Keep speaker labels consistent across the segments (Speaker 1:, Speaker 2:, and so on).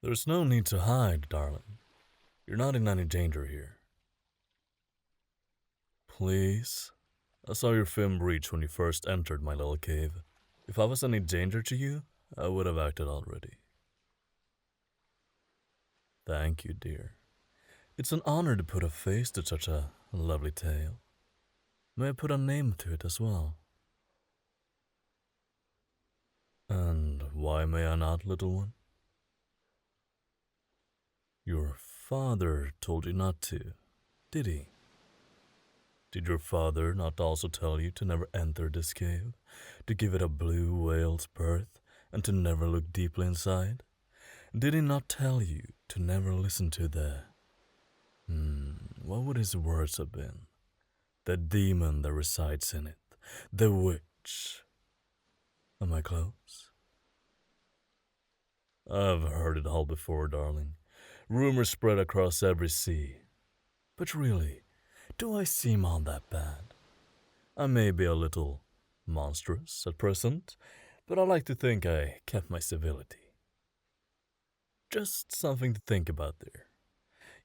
Speaker 1: There's no need to hide, darling. You're not in any danger here. Please? I saw your film breach when you first entered my little cave. If I was any danger to you, I would have acted already. Thank you, dear. It's an honor to put a face to such a lovely tale. May I put a name to it as well? And why may I not, little one? Your father told you not to, did he? Did your father not also tell you to never enter this cave, to give it a blue whale's birth, and to never look deeply inside? Did he not tell you to never listen to what would his words have been? The demon that resides in it, the witch. Am I close? I've heard it all before, darling. Rumors spread across every sea. But really, do I seem all that bad? I may be a little monstrous at present, but I like to think I kept my civility. Just something to think about there.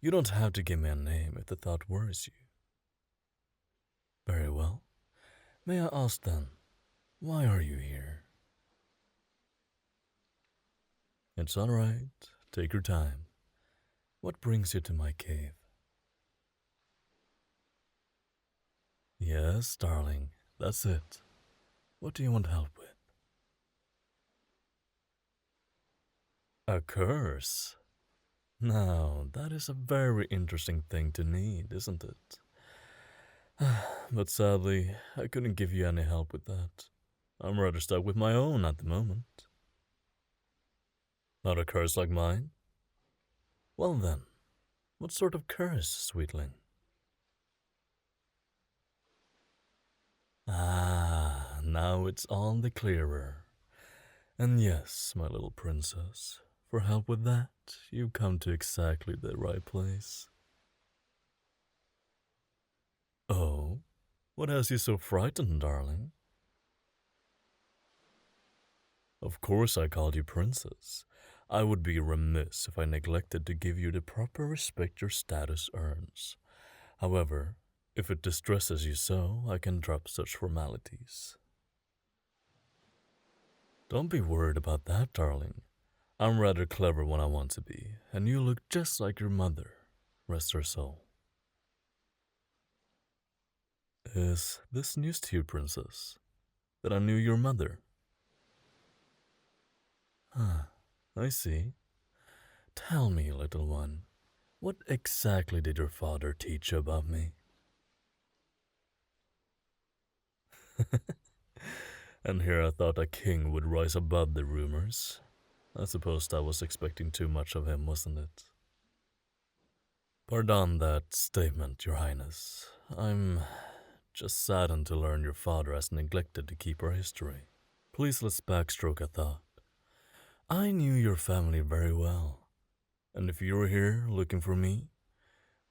Speaker 1: You don't have to give me a name if the thought worries you. Very well. May I ask then, why are you here? It's all right. Take your time. What brings you to my cave? Yes, darling, that's it. What do you want help with? A curse? Now, that is a very interesting thing to need, isn't it? But sadly, I couldn't give you any help with that. I'm rather stuck with my own at the moment. Not a curse like mine? Well then, what sort of curse, sweetling? Ah, now it's all the clearer. And yes, my little princess, for help with that, you've come to exactly the right place. Oh, what has you so frightened, darling? Of course I called you princess. I would be remiss if I neglected to give you the proper respect your status earns. However, if it distresses you so, I can drop such formalities. Don't be worried about that, darling. I'm rather clever when I want to be, and you look just like your mother. Rest her soul. Is this news to you, princess? That I knew your mother? Ah, I see. Tell me, little one, what exactly did your father teach you about me? And here I thought a king would rise above the rumors. I suppose I was expecting too much of him, wasn't it? Pardon that statement, your highness. I'm just saddened to learn your father has neglected to keep our history. Please let's backstroke a thought. I knew your family very well, and if you're here looking for me,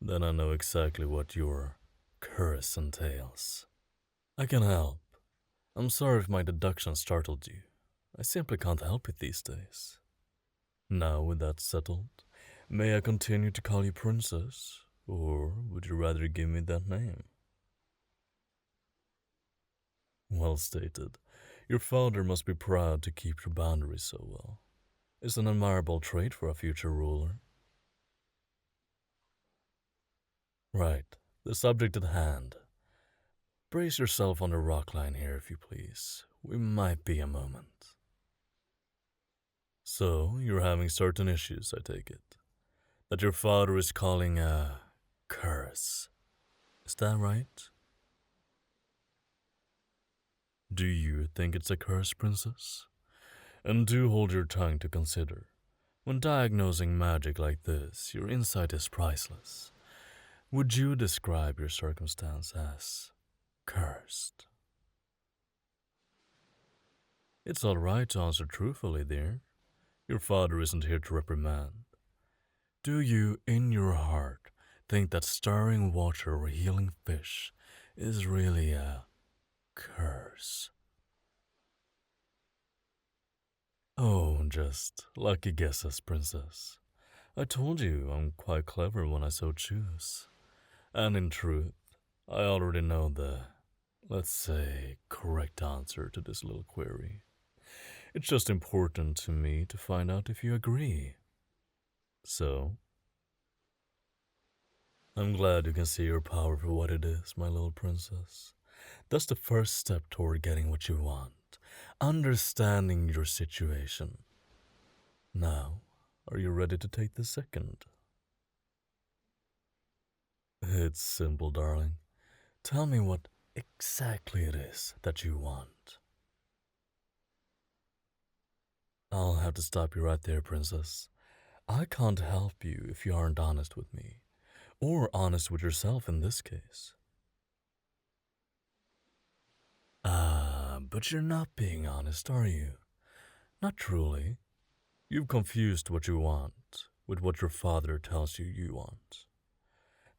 Speaker 1: then I know exactly what your curse entails. I can help. I'm sorry if my deduction startled you. I simply can't help it these days. Now, with that settled, may I continue to call you princess, or would you rather give me that name? Well stated. Your father must be proud to keep your boundaries so well. It's an admirable trait for a future ruler. Right, the subject at hand. Brace yourself on the rock line here, if you please. We might be a moment. So, you're having certain issues, I take it. That your father is calling a curse. Is that right? Do you think it's a curse, princess? And do hold your tongue to consider. When diagnosing magic like this, your insight is priceless. Would you describe your circumstance as cursed? It's all right to answer truthfully, dear. Your father isn't here to reprimand. Do you, in your heart, think that stirring water or healing fish is really a curse? Oh, just lucky guesses, princess. I told you I'm quite clever when I so choose. And in truth, I already know the, let's say, correct answer to this little query. It's just important to me to find out if you agree. So, I'm glad you can see your power for what it is, my little princess. That's the first step toward getting what you want. Understanding your situation. Now, are you ready to take the second? It's simple, darling. Tell me what exactly it is that you want. I'll have to stop you right there, princess. I can't help you if you aren't honest with me, or honest with yourself in this case. But you're not being honest, are you? Not truly. You've confused what you want with what your father tells you want.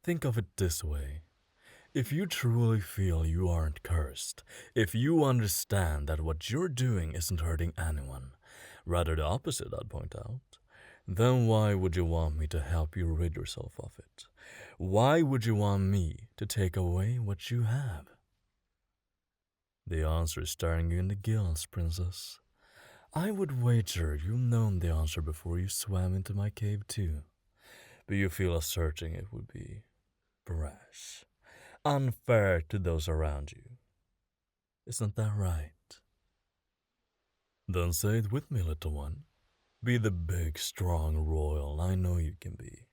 Speaker 1: Think of it this way. If you truly feel you aren't cursed, if you understand that what you're doing isn't hurting anyone, rather the opposite, I'd point out, then why would you want me to help you rid yourself of it? Why would you want me to take away what you have? The answer is staring you in the gills, princess. I would wager you've known the answer before you swam into my cave too. But you feel asserting it would be brash, unfair to those around you. Isn't that right? Then say it with me, little one. Be the big, strong royal I know you can be.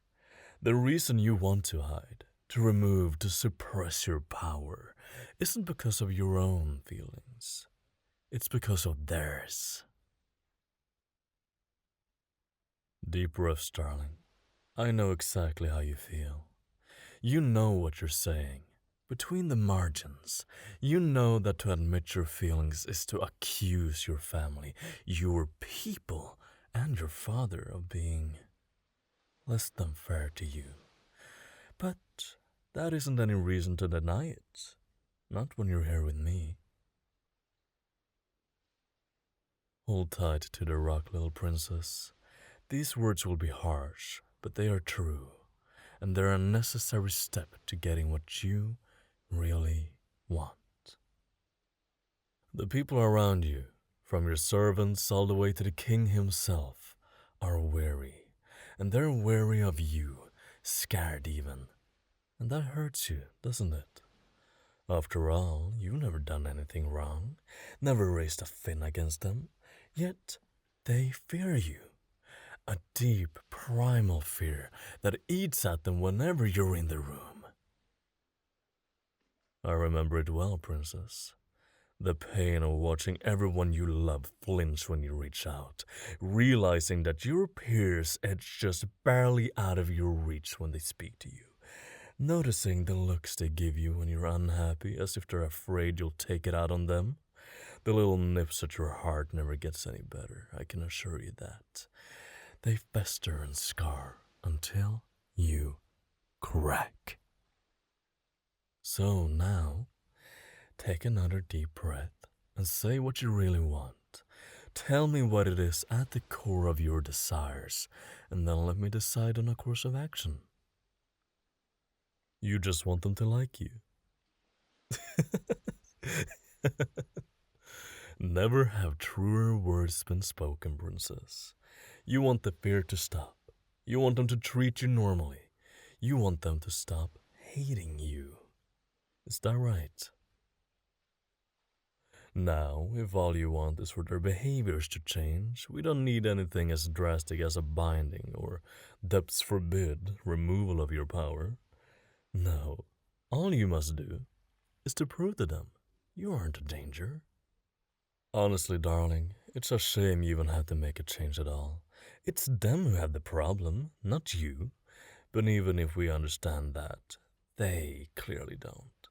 Speaker 1: The reason you want to hide, to remove, to suppress your power, isn't because of your own feelings. It's because of theirs. Deep breaths, darling. I know exactly how you feel. You know what you're saying. Between the margins, you know that to admit your feelings is to accuse your family, your people, and your father of being less than fair to you. But that isn't any reason to deny it. Not when you're here with me. Hold tight to the rock, little princess. These words will be harsh, but they are true, and they're a necessary step to getting what you really want. The people around you, from your servants all the way to the king himself, are wary, and they're wary of you, scared even. And that hurts you, doesn't it? After all, you've never done anything wrong, never raised a fin against them, yet they fear you. A deep, primal fear that eats at them whenever you're in the room. I remember it well, princess. The pain of watching everyone you love flinch when you reach out, realizing that your peers edge just barely out of your reach when they speak to you, noticing the looks they give you when you're unhappy as if they're afraid you'll take it out on them. The little nips at your heart never gets any better, I can assure you that. They fester and scar until you crack. So now, take another deep breath and say what you really want. Tell me what it is at the core of your desires, and then let me decide on a course of action. You just want them to like you. Never have truer words been spoken, princess. You want the fear to stop. You want them to treat you normally. You want them to stop hating you. Is that right? Now, if all you want is for their behaviors to change, we don't need anything as drastic as a binding or, depths forbid, removal of your power. No, all you must do is to prove to them you aren't a danger. Honestly, darling, it's a shame you even have to make a change at all. It's them who have the problem, not you. But even if we understand that, they clearly don't.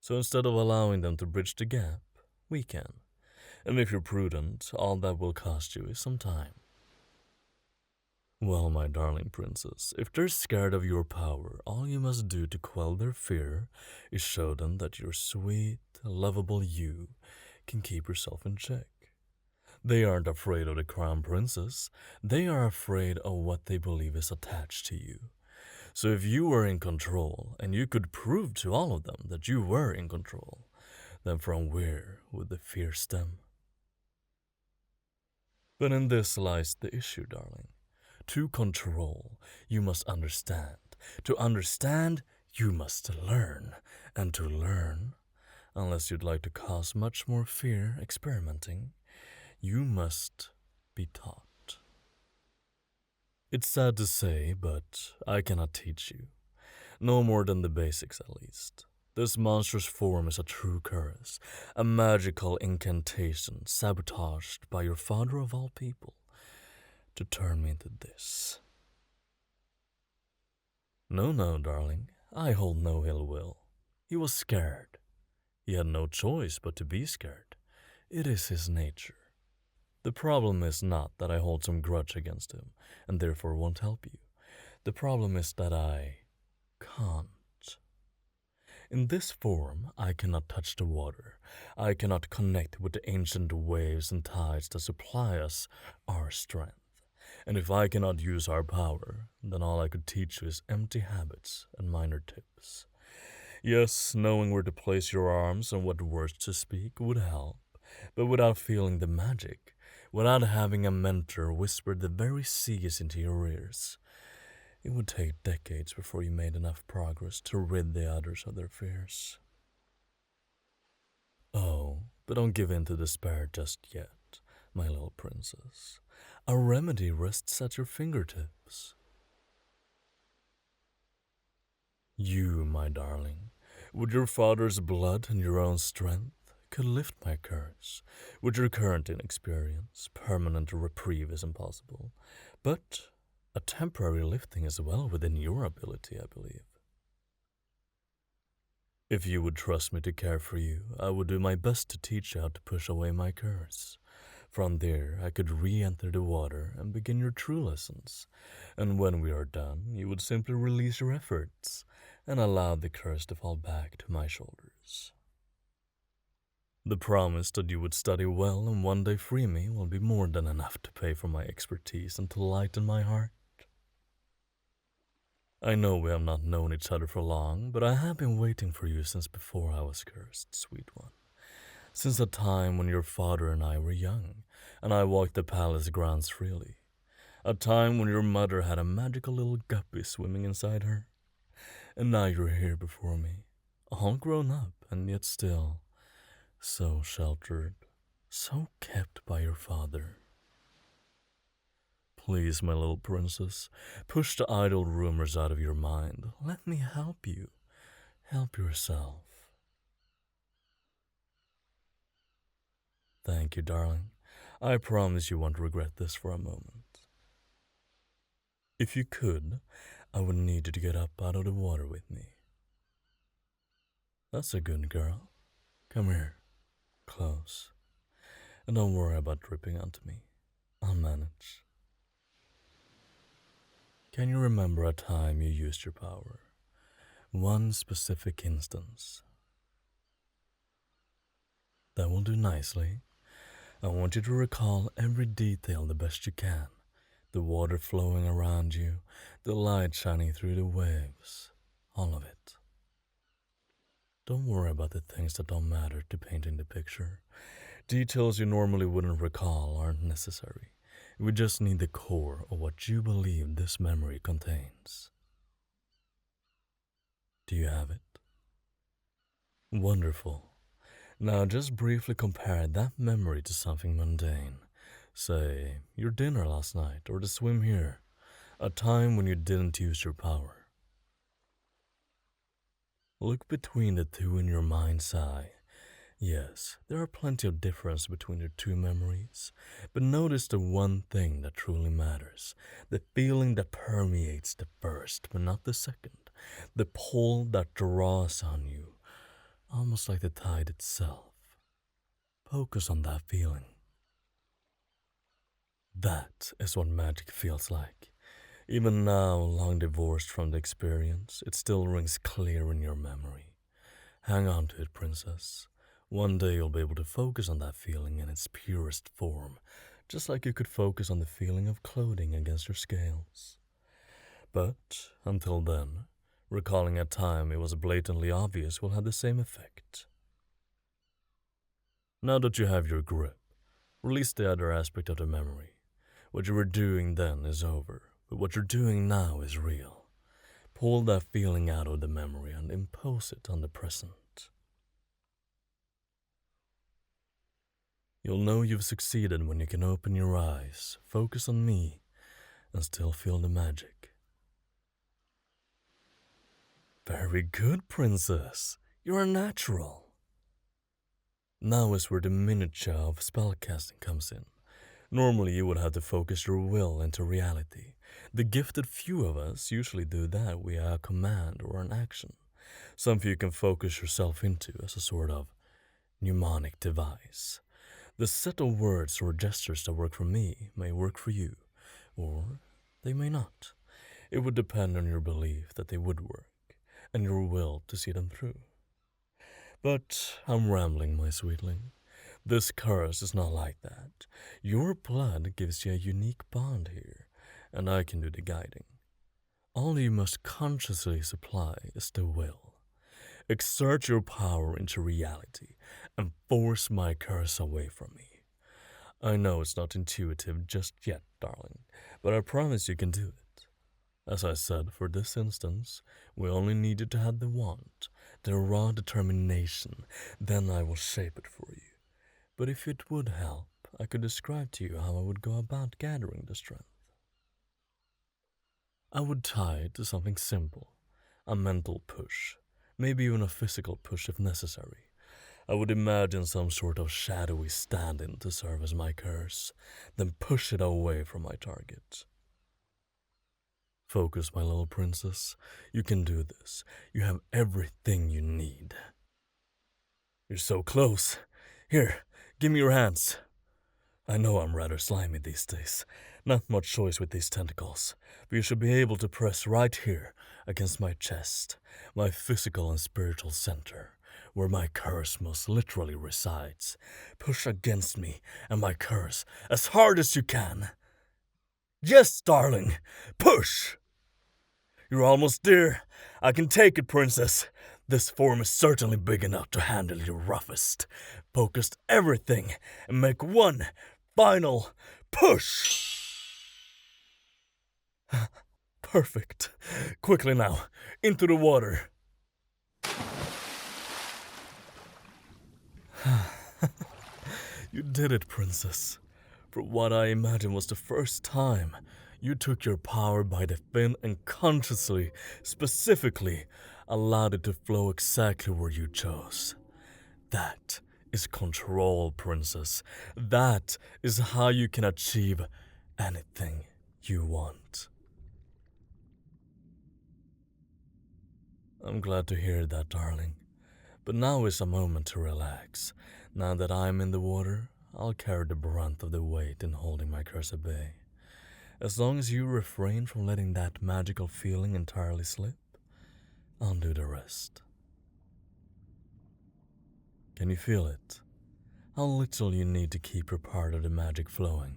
Speaker 1: So instead of allowing them to bridge the gap, we can. And if you're prudent, all that will cost you is some time. Well, my darling princess, if they're scared of your power, all you must do to quell their fear is show them that your sweet, lovable you can keep yourself in check. They aren't afraid of the crown princess. They are afraid of what they believe is attached to you. So if you were in control, and you could prove to all of them that you were in control, then from where would the fear stem? But in this lies the issue, darling. To control, you must understand. To understand, you must learn. And to learn, unless you'd like to cause much more fear experimenting, you must be taught. It's sad to say, but I cannot teach you. No more than the basics, at least. This monstrous form is a true curse, a magical incantation sabotaged by your father of all people to turn me into this. No, darling, I hold no ill will. He was scared. He had no choice but to be scared. It is his nature. The problem is not that I hold some grudge against him and therefore won't help you. The problem is that I can't. In this form, I cannot touch the water. I cannot connect with the ancient waves and tides that supply us our strength. And if I cannot use our power, then all I could teach you is empty habits and minor tips. Yes, knowing where to place your arms and what words to speak would help, but without feeling the magic, without having a mentor whisper the very seas into your ears, it would take decades before you made enough progress to rid the others of their fears. Oh, but don't give in to despair just yet, my little princess. A remedy rests at your fingertips. You, my darling, with your father's blood and your own strength, could lift my curse. With your current inexperience, permanent reprieve is impossible. But a temporary lifting is well within your ability, I believe. If you would trust me to care for you, I would do my best to teach you how to push away my curse. From there, I could re-enter the water and begin your true lessons. And when we are done, you would simply release your efforts and allow the curse to fall back to my shoulders. The promise that you would study well and one day free me will be more than enough to pay for my expertise and to lighten my heart. I know we have not known each other for long, but I have been waiting for you since before I was cursed, sweet one. Since the time when your father and I were young, and I walked the palace grounds freely. A time when your mother had a magical little guppy swimming inside her. And now you're here before me, all grown up and yet still so sheltered, so kept by your father. Please, my little princess, push the idle rumors out of your mind. Let me help you. Help yourself. Thank you, darling. I promise you won't regret this for a moment. If you could, I would need you to get up out of the water with me. That's a good girl. Come here, close. And don't worry about dripping onto me. I'll manage. Can you remember a time you used your power? One specific instance. That will do nicely. I want you to recall every detail the best you can. The water flowing around you, the light shining through the waves, all of it. Don't worry about the things that don't matter to painting the picture. Details you normally wouldn't recall aren't necessary. We just need the core of what you believe this memory contains. Do you have it? Wonderful. Now just briefly compare that memory to something mundane. Say, your dinner last night or the swim here. A time when you didn't use your power. Look between the two in your mind's eye. Yes, there are plenty of difference between your two memories, but notice the one thing that truly matters, the feeling that permeates the first but not the second, the pull that draws on you, almost like the tide itself. Focus on that feeling. That is what magic feels like. Even now, long divorced from the experience, it still rings clear in your memory. Hang on to it, princess. One day you'll be able to focus on that feeling in its purest form, just like you could focus on the feeling of clothing against your scales. But until then, recalling a time it was blatantly obvious will have the same effect. Now that you have your grip, release the other aspect of the memory. What you were doing then is over, but what you're doing now is real. Pull that feeling out of the memory and impose it on the present. You'll know you've succeeded when you can open your eyes, focus on me, and still feel the magic. Very good, princess. You're a natural. Now is where the miniature of spellcasting comes in. Normally you would have to focus your will into reality. The gifted few of us usually do that via a command or an action. Something you can focus yourself into as a sort of mnemonic device. The set of words or gestures that work for me may work for you, or they may not. It would depend on your belief that they would work, and your will to see them through. But I'm rambling, my sweetling. This curse is not like that. Your blood gives you a unique bond here, and I can do the guiding. All you must consciously supply is the will. Exert your power into reality and force my curse away from me. I know it's not intuitive just yet, darling, but I promise you can do it. As I said, for this instance, we only need you to have the want, the raw determination, then I will shape it for you. But if it would help, I could describe to you how I would go about gathering the strength. I would tie it to something simple, a mental push, maybe even a physical push if necessary. I would imagine some sort of shadowy stand-in to serve as my curse, then push it away from my target. Focus, my little princess. You can do this. You have everything you need. You're so close. Here, give me your hands. I know I'm rather slimy these days. Not much choice with these tentacles, but you should be able to press right here against my chest, my physical and spiritual center, where my curse most literally resides. Push against me and my curse as hard as you can. Yes, darling, push! You're almost there. I can take it, princess. This form is certainly big enough to handle your roughest. Focus everything and make one final push. Perfect. Quickly now, into the water. You did it, princess. For what I imagine was the first time you took your power by the fin and consciously, specifically, allowed it to flow exactly where you chose. That is control, princess. That is how you can achieve anything you want. I'm glad to hear that, darling. But now is a moment to relax. Now that I'm in the water, I'll carry the brunt of the weight in holding my curse at bay. As long as you refrain from letting that magical feeling entirely slip, I'll do the rest. Can you feel it? How little you need to keep your part of the magic flowing.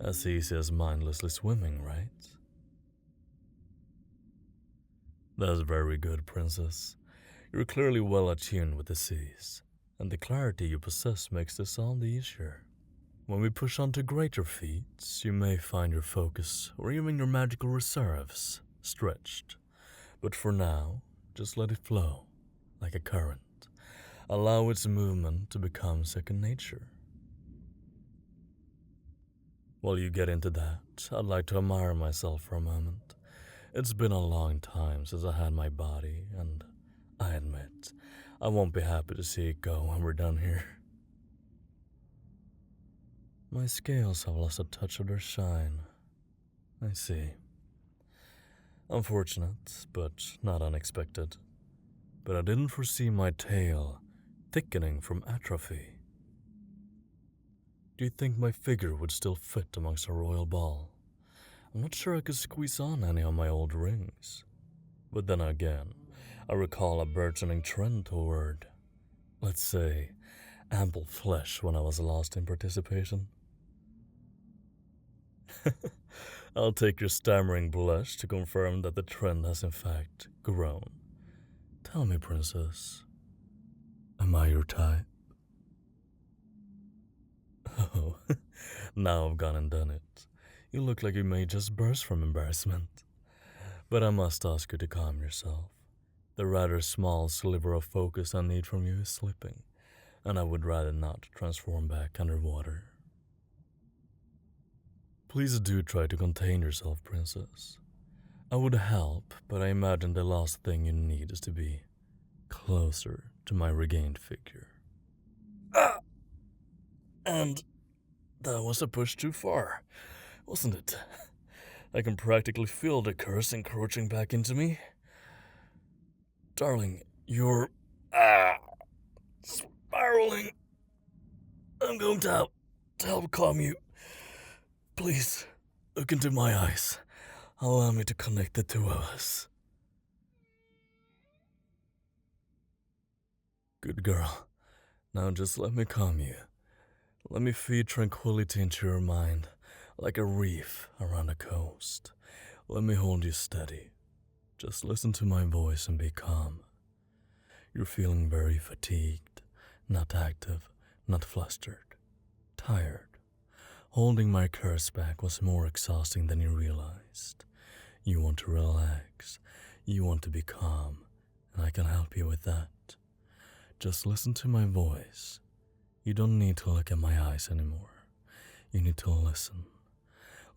Speaker 1: As easy as mindlessly swimming, right? That's very good, princess. You're clearly well attuned with the seas, and the clarity you possess makes this all the easier. When we push on to greater feats, you may find your focus, or even your magical reserves, stretched. But for now, just let it flow, like a current. Allow its movement to become second nature. While you get into that, I'd like to admire myself for a moment. It's been a long time since I had my body, and I admit, I won't be happy to see it go when we're done here. My scales have lost a touch of their shine. I see. Unfortunate, but not unexpected. But I didn't foresee my tail thickening from atrophy. Do you think my figure would still fit amongst a royal ball? I'm not sure I could squeeze on any of my old rings. But then again, I recall a burgeoning trend toward, let's say, ample flesh when I was lost in participation. I'll take your stammering blush to confirm that the trend has in fact grown. Tell me, princess, am I your type? Oh, now I've gone and done it. You look like you may just burst from embarrassment. But I must ask you to calm yourself. The rather small sliver of focus I need from you is slipping, and I would rather not transform back underwater. Please do try to contain yourself, princess. I would help, but I imagine the last thing you need is to be closer to my regained figure. Ah! And that was a push too far, wasn't it? I can practically feel the curse encroaching back into me. Darling, you're spiraling. I'm going to help calm you. Please, look into my eyes. Allow me to connect the two of us. Good girl. Now just let me calm you. Let me feed tranquility into your mind, like a reef around a coast. Let me hold you steady. Just listen to my voice and be calm. You're feeling very fatigued, not active, not flustered, tired. Holding my curse back was more exhausting than you realized. You want to relax, you want to be calm, and I can help you with that. Just listen to my voice. You don't need to look at my eyes anymore. You need to listen.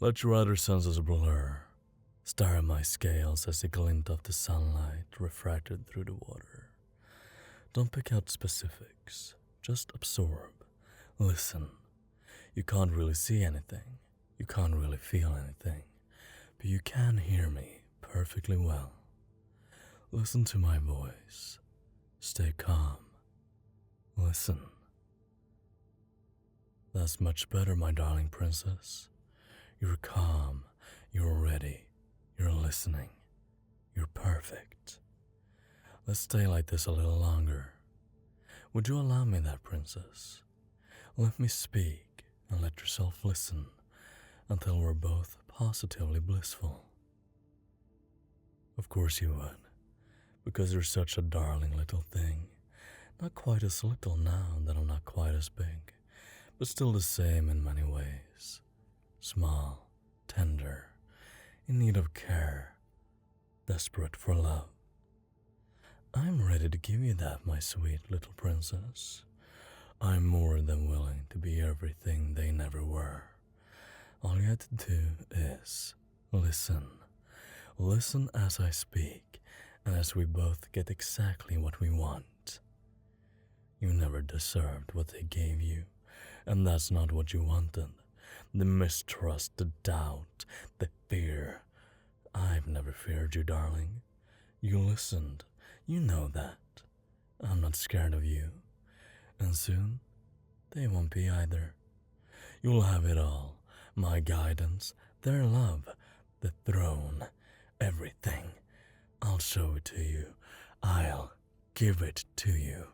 Speaker 1: Let your other senses blur. Stare at my scales as the glint of the sunlight refracted through the water. Don't pick out specifics. Just absorb. Listen. You can't really see anything. You can't really feel anything. But you can hear me perfectly well. Listen to my voice. Stay calm. Listen. That's much better, my darling princess. You're calm. You're ready. You're listening. You're perfect. Let's stay like this a little longer. Would you allow me that, princess? Let me speak and let yourself listen until we're both positively blissful. Of course you would, because you're such a darling little thing. Not quite as little now that I'm not quite as big, but still the same in many ways. Small, tender, in need of care, desperate for love. I'm ready to give you that, my sweet little princess. I'm more than willing to be everything they never were. All you have to do is listen. Listen as I speak, and as we both get exactly what we want. You never deserved what they gave you, and that's not what you wanted. The mistrust, the doubt, the fear. I've never feared you, darling. You listened. You know that. I'm not scared of you. And soon, they won't be either. You'll have it all. My guidance, their love, the throne, everything. I'll show it to you. I'll give it to you.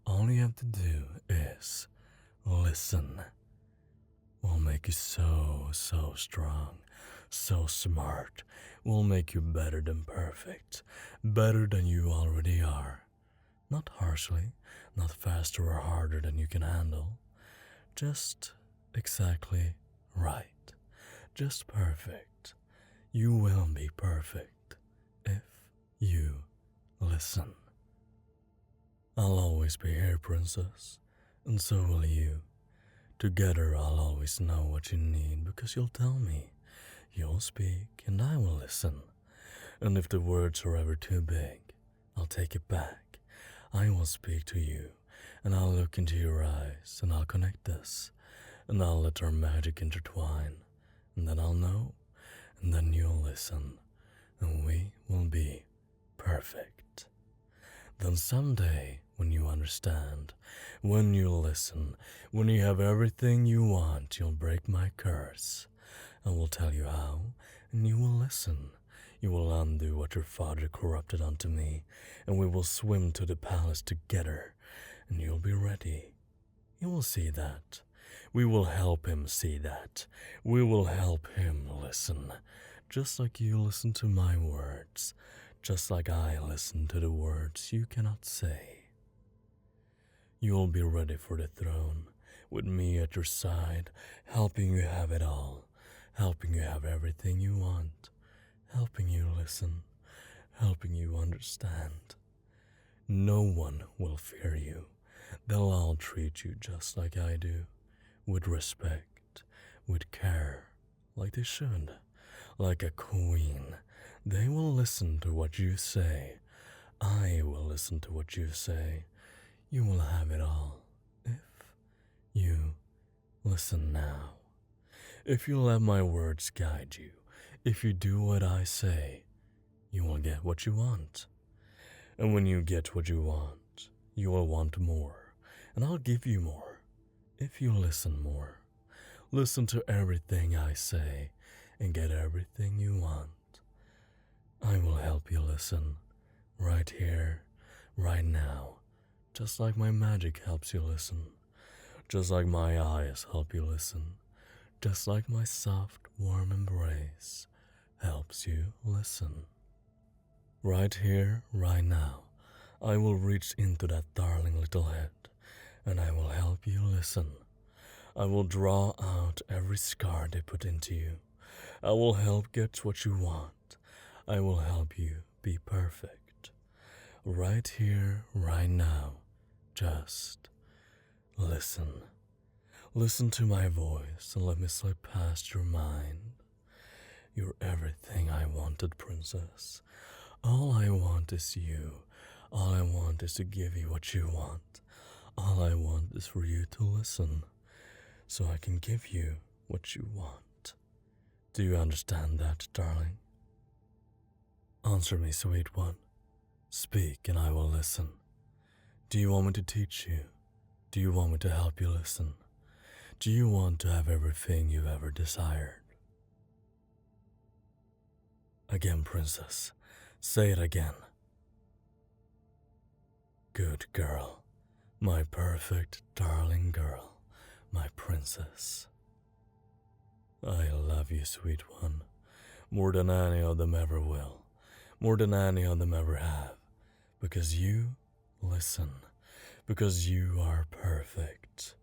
Speaker 1: All you have to do is listen. We'll make you so strong, so smart. We'll make you better than perfect, better than you already are. Not harshly, not faster or harder than you can handle. Just exactly right. Just perfect. You will be perfect if you listen. I'll always be here, princess, and so will you. Together I'll always know what you need because you'll tell me. You'll speak and I will listen. And if the words are ever too big, I'll take it back. I will speak to you, and I'll look into your eyes, and I'll connect us, and I'll let our magic intertwine, and then I'll know, and then you'll listen, and we will be perfect. Then someday, when you understand, when you listen, when you have everything you want, you'll break my curse. I will tell you how, and you will listen. You will undo what your father corrupted unto me, and we will swim to the palace together, and you'll be ready. He will see that. We will help him see that. We will help him listen. Just like you listen to my words. Just like I listen to the words you cannot say. You will be ready for the throne, with me at your side, helping you have it all, helping you have everything you want, helping you listen, helping you understand. No one will fear you. They'll all treat you just like I do, with respect, with care, like they should, like a queen. They will listen to what you say. I will listen to what you say. You will have it all, if you listen now. If you let my words guide you, if you do what I say, you will get what you want. And when you get what you want, you will want more, and I'll give you more, if you listen more. Listen to everything I say, and get everything you want. I will help you listen, right here, right now, just like my magic helps you listen, just like my eyes help you listen, just like my soft, warm embrace helps you listen. Right here, right now, I will reach into that darling little head, and I will help you listen. I will draw out every scar they put into you. I will help get what you want. I will help you be perfect. Right here, right now, just listen. Listen to my voice and let me slip past your mind. You're everything I wanted, princess. All I want is you. All I want is to give you what you want. All I want is for you to listen, so I can give you what you want. Do you understand that, darling? Answer me, sweet one. Speak and I will listen. Do you want me to teach you? Do you want me to help you listen? Do you want to have everything you've ever desired? Again, princess. Say it again. Good girl. My perfect, darling girl. My princess. I love you, sweet one. More than any of them ever will. More than any of them ever have. Because you listen. Because you are perfect.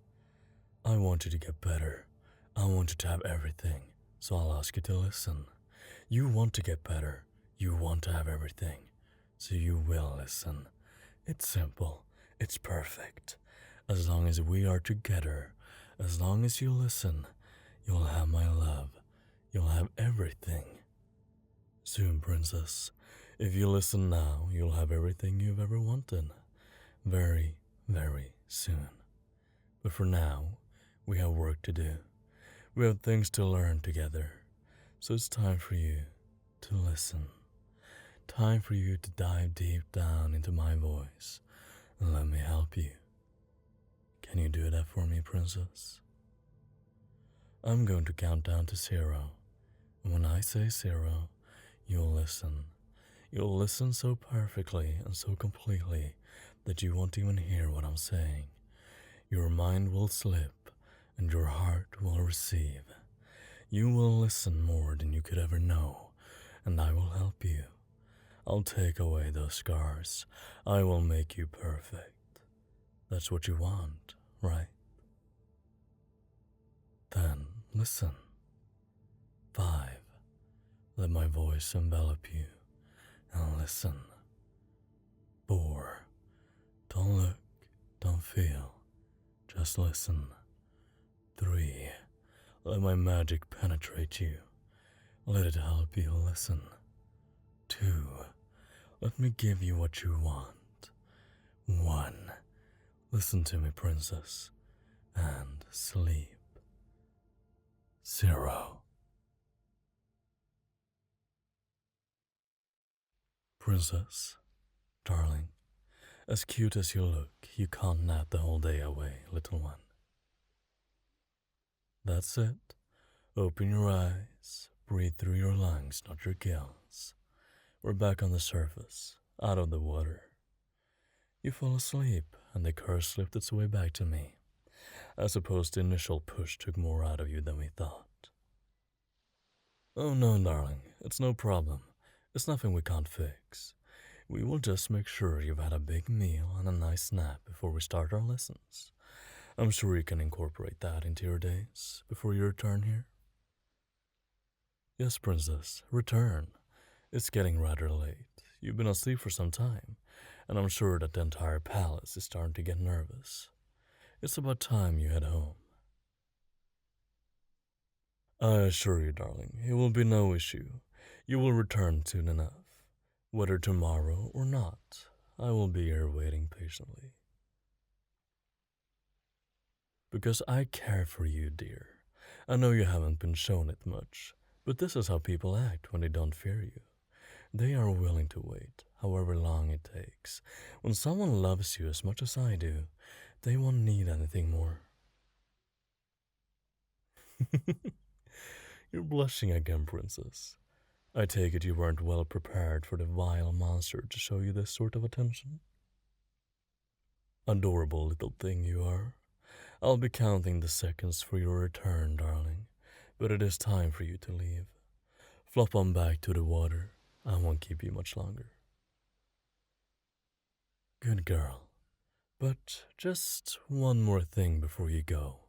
Speaker 1: I want you to get better. I want you to have everything. So I'll ask you to listen. You want to get better. You want to have everything. So you will listen. It's simple. It's perfect. As long as we are together, as long as you listen, you'll have my love. You'll have everything. Soon, princess. If you listen now, you'll have everything you've ever wanted. Very, very soon. But for now, we have work to do. We have things to learn together. So it's time for you to listen. Time for you to dive deep down into my voice and let me help you. Can you do that for me, princess? I'm going to count down to 0. And when I say 0, you'll listen. You'll listen so perfectly and so completely that you won't even hear what I'm saying. Your mind will slip and your heart will receive. You will listen more than you could ever know, and I will help you. I'll take away those scars. I will make you perfect. That's what you want, right? Then listen. 5. Let my voice envelop you, and listen. 4. Don't look, don't feel, just listen. 3. Let my magic penetrate you. Let it help you listen. 2. Let me give you what you want. 1. Listen to me, princess, and sleep. 0. Princess, darling, as cute as you look, you can't nap the whole day away, little one. That's it. Open your eyes, breathe through your lungs, not your gills. We're back on the surface, out of the water. You fall asleep, and the curse slipped its way back to me. I suppose the initial push took more out of you than we thought. Oh no, darling, it's no problem. It's nothing we can't fix. We will just make sure you've had a big meal and a nice nap before we start our lessons. I'm sure you can incorporate that into your days before you return here. Yes, princess, return. It's getting rather late. You've been asleep for some time, and I'm sure that the entire palace is starting to get nervous. It's about time you head home. I assure you, darling, it will be no issue. You will return soon enough. Whether tomorrow or not, I will be here waiting patiently. Because I care for you, dear. I know you haven't been shown it much, but this is how people act when they don't fear you. They are willing to wait, however long it takes. When someone loves you as much as I do, they won't need anything more. You're blushing again, princess. I take it you weren't well prepared for the vile monster to show you this sort of attention? Adorable little thing you are. I'll be counting the seconds for your return, darling, but it is time for you to leave. Flop on back to the water. I won't keep you much longer. Good girl. But just one more thing before you go.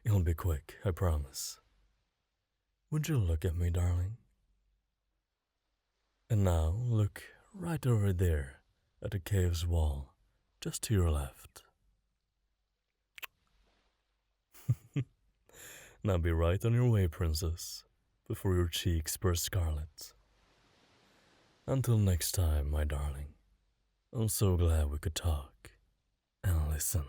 Speaker 1: It'll be quick, I promise. Would you look at me, darling? And now look right over there at the cave's wall, just to your left. Now be right on your way, princess, before your cheeks burst scarlet. Until next time, my darling. I'm so glad we could talk and listen.